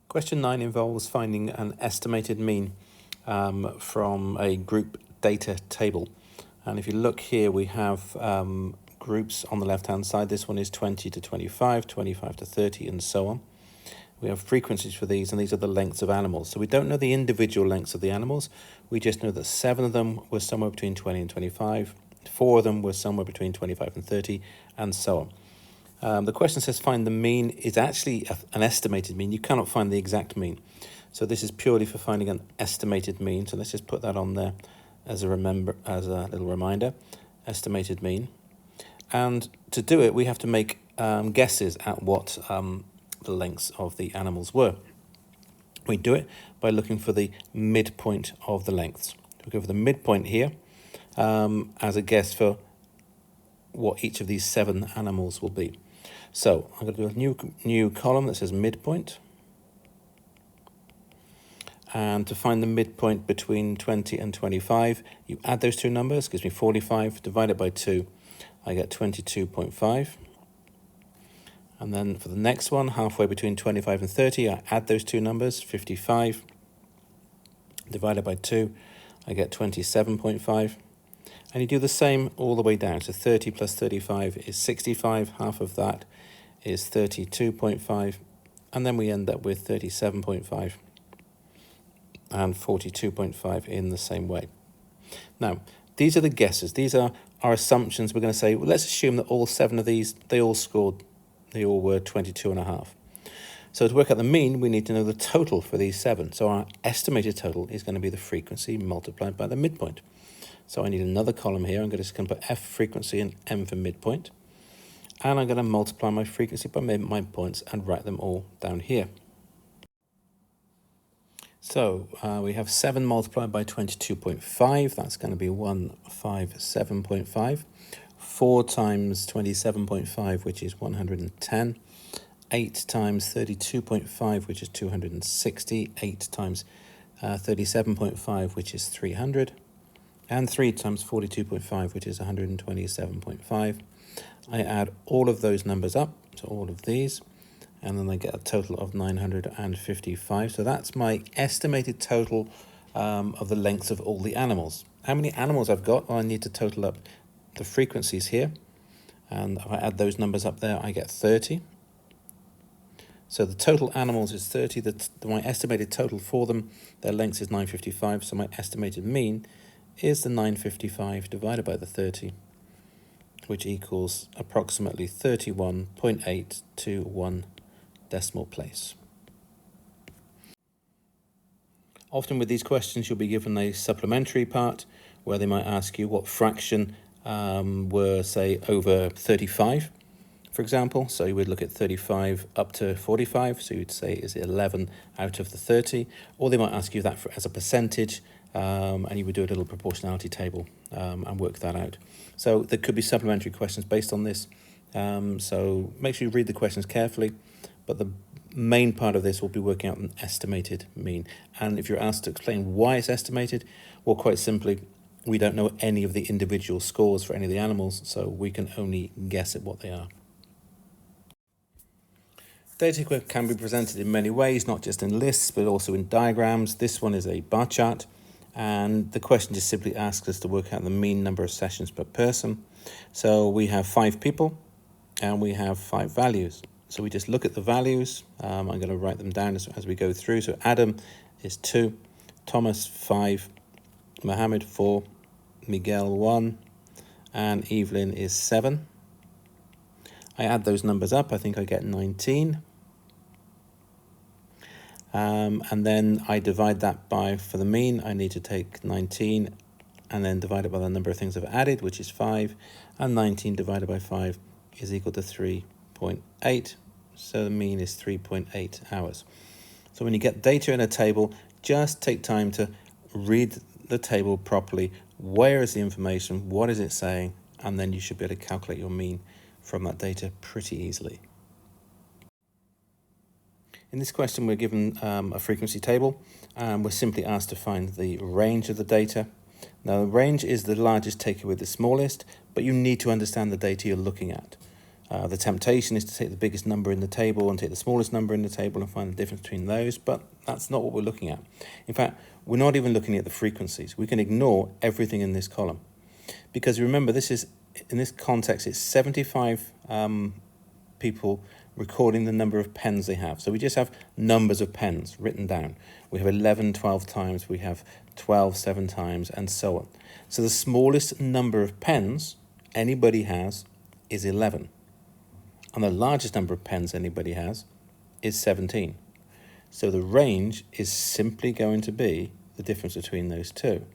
Question 9 involves finding an estimated mean from a group data table. And if you look here, we have groups on the left-hand side. This one is 20 to 25, 25 to 30, and so on. We have frequencies for these, and these are the lengths of animals. So we don't know the individual lengths of the animals. We just know that 7 of them were somewhere between 20 and 25, 4 of them were somewhere between 25 and 30, and so on. The question says find the mean. Is actually an estimated mean. You cannot find the exact mean. So this is purely for finding an estimated mean. So let's just put that on there as a little reminder, estimated mean. And to do it, we have to make guesses at what the lengths of the animals were. We do it by looking for the midpoint of the lengths. We go for the midpoint here as a guess for what each of these 7 animals will be. So I'm going to do a new column that says midpoint. And to find the midpoint between 20 and 25, you add those two numbers, gives me 45, divide it by 2, I get 22.5. And then for the next one, halfway between 25 and 30, I add those two numbers, 55, divided by 2, I get 27.5. And you do the same all the way down. So 30 plus 35 is 65. Half of that is 32.5. And then we end up with 37.5 and 42.5 in the same way. Now, these are the guesses. These are our assumptions. We're going to say, well, let's assume that all 7 of these, they all were 22.5. So to work out the mean, we need to know the total for these 7. So our estimated total is going to be the frequency multiplied by the midpoint. So I need another column here. I'm going to put F frequency and M for midpoint. And I'm going to multiply my frequency by my points and write them all down here. So we have 7 multiplied by 22.5. That's going to be 157.5. 4 times 27.5, which is 110. 8 times 32.5, which is 260. 8 times 37.5, which is 300. And 3 times 42.5, which is 127.5. I add all of those numbers up, so all of these, and then I get a total of 955. So that's my estimated total of the lengths of all the animals. How many animals I've got? Well, I need to total up the frequencies here, and if I add those numbers up there, I get 30. So the total animals is 30. My estimated total for them, their length is 955, so my estimated mean is the 955 divided by the 30, which equals approximately 31.8 to 1 decimal place. Often with these questions, you'll be given a supplementary part where they might ask you what fraction were, say, over 35, for example. So you would look at 35 up to 45. So you'd say, is it 11 out of the 30? Or they might ask you that as a percentage, and you would do a little proportionality table and work that out. So there could be supplementary questions based on this. So make sure you read the questions carefully. But the main part of this will be working out an estimated mean. And if you're asked to explain why it's estimated, well, quite simply, we don't know any of the individual scores for any of the animals, so we can only guess at what they are. Data can be presented in many ways, not just in lists, but also in diagrams. This one is a bar chart, and the question just simply asks us to work out the mean number of sessions per person. So we have 5 people, and we have 5 values. So we just look at the values. I'm going to write them down as we go through. So Adam is 2, Thomas 5, Mohammed 4, Miguel 1, and Evelyn is 7. I add those numbers up. I think I get 19. And then I divide that by, for the mean, I need to take 19 and then divide it by the number of things I've added, which is 5. And 19 divided by 5 is equal to 3.8. So the mean is 3.8 hours. So when you get data in a table, just take time to read the table properly. Where is the information? What is it saying? And then you should be able to calculate your mean from that data pretty easily. In this question, we're given a frequency table, and we're simply asked to find the range of the data. Now, the range is the largest taken with the smallest, but you need to understand the data you're looking at. The temptation is to take the biggest number in the table and take the smallest number in the table and find the difference between those, but that's not what we're looking at. In fact, we're not even looking at the frequencies. We can ignore everything in this column. Because remember, this is, in this context, it's 75 people recording the number of pens they have. So we just have numbers of pens written down. We have 11 12 times, we have 12 7 times, and so on. So the smallest number of pens anybody has is 11. And the largest number of pens anybody has is 17. So the range is simply going to be the difference between those two.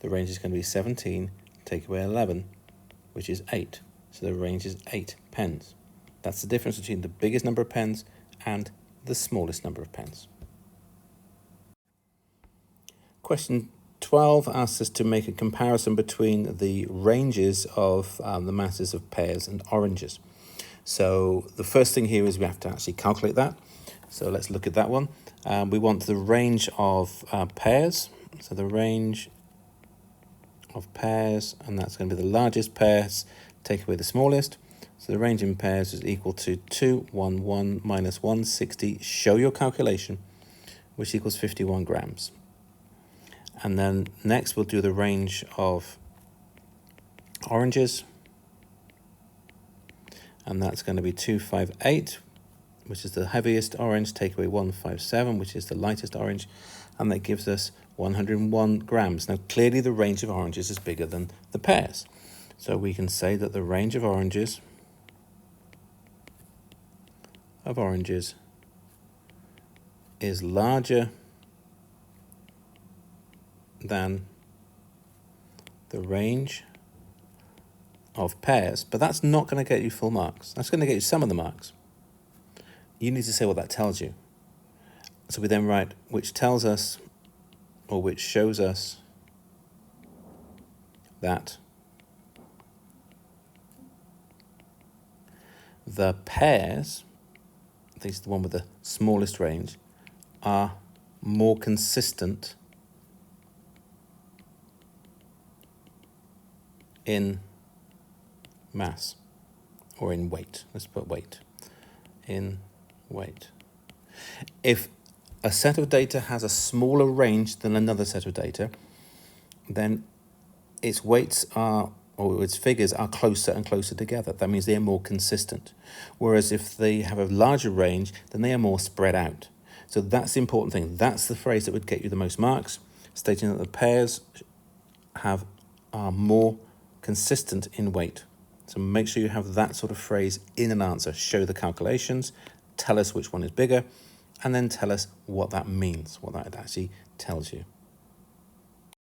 The range is going to be 17, take away 11, which is 8. So the range is 8 pens. That's the difference between the biggest number of pens and the smallest number of pens. Question 12 asks us to make a comparison between the ranges of the masses of pears and oranges. So the first thing here is we have to actually calculate that. So let's look at that one. We want the range of pears. So the range of pears, and that's going to be the largest pears, take away the smallest. So the range in pears is equal to 211 minus 160. Show your calculation, which equals 51 grams. And then next we'll do the range of oranges. And that's going to be 258, which is the heaviest orange, take away 157, which is the lightest orange, and that gives us 101 grams. Now, clearly the range of oranges is bigger than the pears. So we can say that the range of oranges is larger than the range of pears, but that's not going to get you full marks. That's going to get you some of the marks. You need to say what that tells you. So we then write which tells us, or which shows us, that the pears, this is the one with the smallest range, are more consistent in mass, or in weight. Let's put weight. In weight. If a set of data has a smaller range than another set of data, then its weights are, or its figures are closer and closer together. That means they're more consistent. Whereas if they have a larger range, then they are more spread out. So that's the important thing. That's the phrase that would get you the most marks, stating that the pairs are more consistent in weight. So make sure you have that sort of phrase in an answer. Show the calculations, tell us which one is bigger, and then tell us what that means, what that actually tells you.